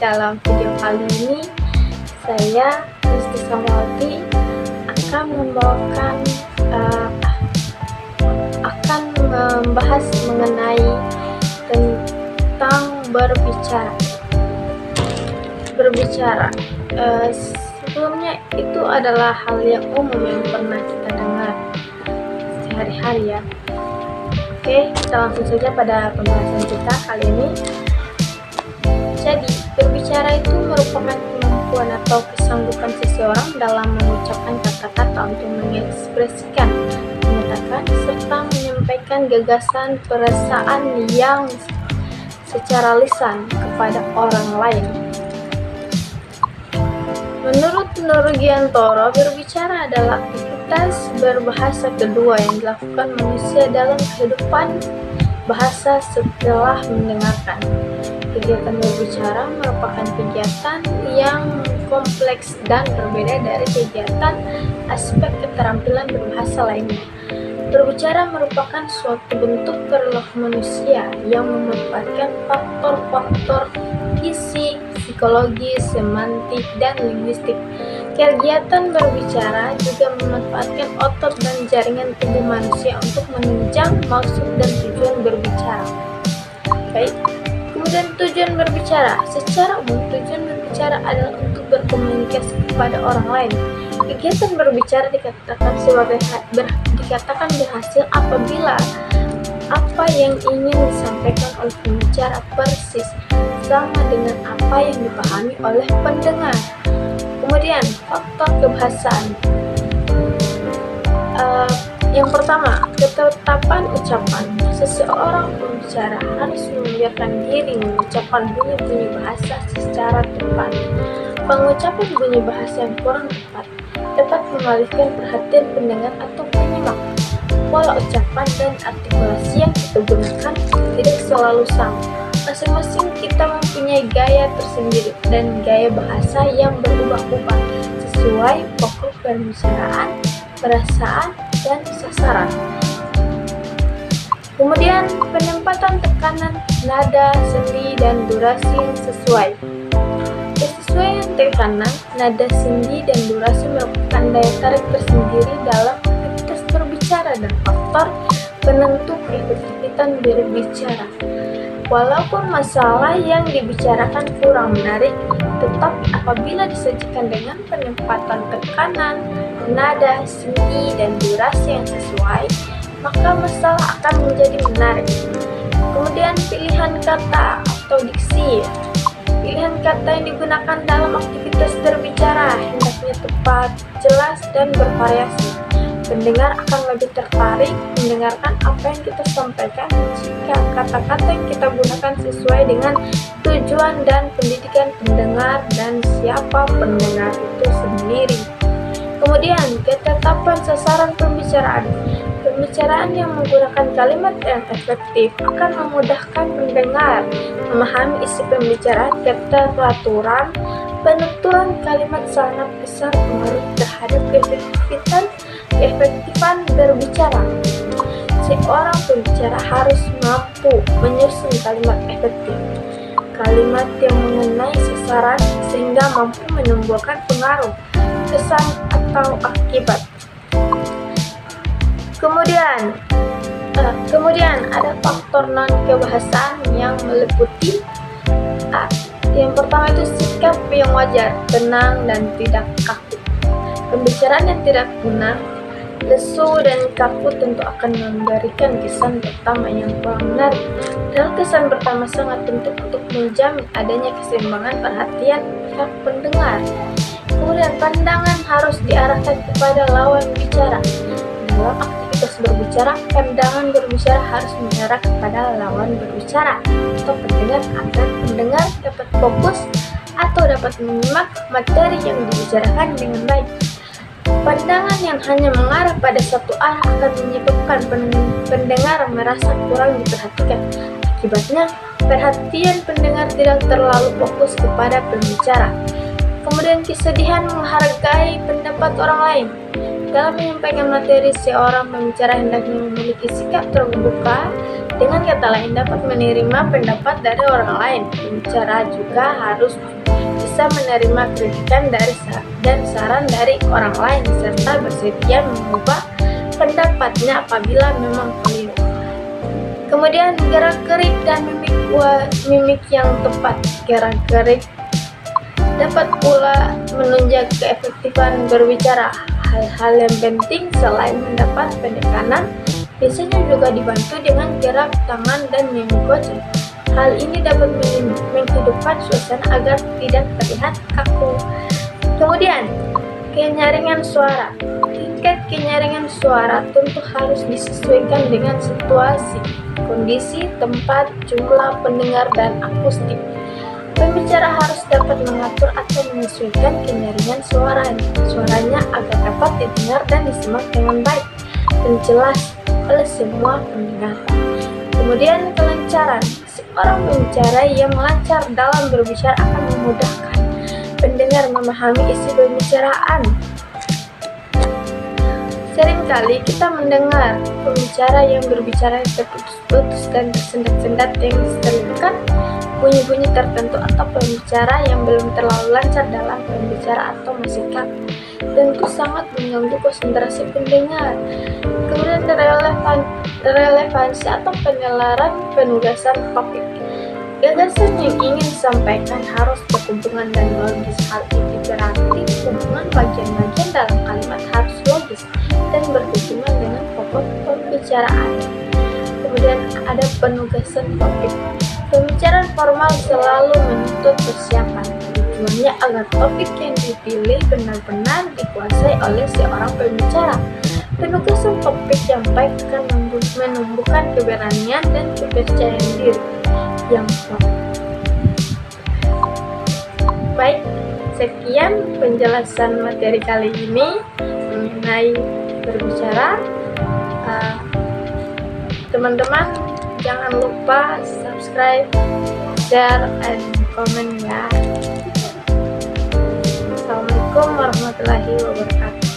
dalam video kali ini saya Kristi Samrawati akan membahas mengenai tentang berbicara. Sebelumnya itu adalah hal yang umum yang pernah kita dengar sehari-hari ya. Oke, kita langsung saja pada pembahasan kita kali ini. Jadi, berbicara itu merupakan kemampuan atau kesanggupan seseorang dalam mengucapkan kata-kata untuk mengekspresikan, menyatakan, serta menyampaikan gagasan perasaan yang secara lisan kepada orang lain. Menurut Rugiantoro, berbicara adalah aktivitas berbahasa kedua yang dilakukan manusia dalam kehidupan bahasa setelah mendengarkan. Kegiatan berbicara merupakan kegiatan yang kompleks dan berbeda dari kegiatan aspek keterampilan berbahasa lainnya. Berbicara merupakan suatu bentuk perilaku manusia yang memanfaatkan faktor-faktor fisik, psikologi, semantik, dan linguistik. Kegiatan berbicara juga memanfaatkan otot dan jaringan tubuh manusia untuk menunjang maksud dan tujuan berbicara. Baik. Kemudian tujuan berbicara. Secara umum, tujuan berbicara adalah untuk berkomunikasi kepada orang lain. Kegiatan berbicara dikatakan berhasil apabila apa yang ingin disampaikan oleh pembicara persis sama dengan apa yang dipahami oleh pendengar. Kemudian, faktor kebahasaan. Yang pertama, ketetapan ucapan. Seseorang pembicara harus membiarkan diri mengucapkan bunyi-bunyi bahasa secara tepat. Pengucapan bunyi bahasa yang kurang tepat dapat mengalihkan perhatian pendengar atau penyimak. Pola ucapan dan artikulasi yang kita gunakan tidak selalu sama. Masing-masing kita mempunyai gaya tersendiri dan gaya bahasa yang berubah-ubah sesuai pokok pembicaraan, perasaan, dan sasaran. Kemudian, penempatan tekanan, nada, sendi, dan durasi yang sesuai. Kesesuaian tekanan, nada, sendi, dan durasi merupakan daya tarik tersendiri dalam aktivitas berbicara dan faktor penentu keefektifan berbicara. Walaupun masalah yang dibicarakan kurang menarik, tetapi apabila disajikan dengan penempatan tekanan, nada, sendi, dan durasi yang sesuai, maka masalah akan menjadi menarik. Kemudian pilihan kata atau diksi. Pilihan kata yang digunakan dalam aktivitas berbicara hendaknya tepat, jelas, dan bervariasi. Pendengar akan lebih tertarik mendengarkan apa yang kita sampaikan jika kata-kata yang kita gunakan sesuai dengan tujuan dan pendidikan pendengar dan siapa pendengar itu sendiri. Kemudian, ketetapan sasaran pembicaraan. Pembicaraan yang menggunakan kalimat yang efektif akan memudahkan pendengar memahami isi pembicaraan. Keteraturan penuturan kalimat sangat besar pengaruh terhadap keefektifan berbicara. Seorang pembicara harus mampu menyusun kalimat efektif, kalimat yang mengenai sasaran sehingga mampu menimbulkan pengaruh, kesan, atau akibat. Kemudian ada faktor non-kebahasaan yang meliputi yang pertama itu sikap yang wajar, tenang, dan tidak kaku. Pembicaraan yang tidak benar, lesu, dan kaku tentu akan memberikan kesan pertama yang kurang menarik. Dan kesan pertama sangat penting untuk menjamin adanya keseimbangan perhatian pihak pendengar. Kemudian pandangan harus diarahkan kepada lawan bicara. Dalam aktivitas berbicara, pandangan berbicara harus mengarah kepada lawan berbicara atau pendengar agar pendengar dapat fokus atau dapat menyimak materi yang dibicarakan dengan baik. Pandangan yang hanya mengarah pada satu arah akan menyebabkan pendengar merasa kurang diperhatikan. Akibatnya, perhatian pendengar tidak terlalu fokus kepada pembicara. Kemudian kesedihan menghargai pendapat orang lain. Dalam menyampaikan materi, seorang pembicara hendaknya memiliki sikap terbuka Dengan kata lain, dapat menerima pendapat dari orang lain. Pembicara juga harus bisa menerima kritikan dan saran dari orang lain, serta bersedia mengubah pendapatnya apabila memang perlu. Kemudian gerak-gerik dan mimik yang tepat. Gerak-gerik dapat pula menunjang keefektifan berbicara. Hal-hal yang penting selain mendapat penekanan biasanya juga dibantu dengan gerak tangan dan mimik wajah. Hal ini dapat menghidupkan suasana agar tidak terlihat kaku. Kemudian, kenyaringan suara. Tingkat kenyaringan suara tentu harus disesuaikan dengan situasi, kondisi, tempat, jumlah pendengar, dan akustik. Pembicara harus dapat mengatur atau menyesuaikan kenyaringan suaranya agar dapat didengar dan disimak dengan baik dan jelas oleh semua pendengar. Kemudian kelancaran. Seorang pembicara yang lancar dalam berbicara akan memudahkan pendengar memahami isi pembicaraan. Seringkali kita mendengar pembicara yang berbicara terputus-putus dan tersendat-sendat yang diselipkan bunyi-bunyi tertentu, atau pembicara yang belum terlalu lancar dalam berbicara atau masih kaku. Tentu sangat mengganggu konsentrasi pendengar. Kemudian relevansi atau penalaran penugasan topik. Gagasan yang ingin disampaikan harus berhubungan dan logis. Hal ini berarti hubungan bagian-bagian dalam kalimat harus logis dan berhubungan dengan pokok pembicaraan. Kemudian ada penugasan topik. Pembicaraan formal selalu menuntut persiapan. Tujuannya agar topik yang dipilih benar-benar dikuasai oleh seorang pembicara. Penugasan topik yang baik akan menumbuhkan keberanian dan kepercayaan diri yang kuat. Baik, sekian penjelasan materi kali ini mengenai berbicara. Teman-teman, jangan lupa subscribe, share, and komen ya. Assalamualaikum warahmatullahi wabarakatuh.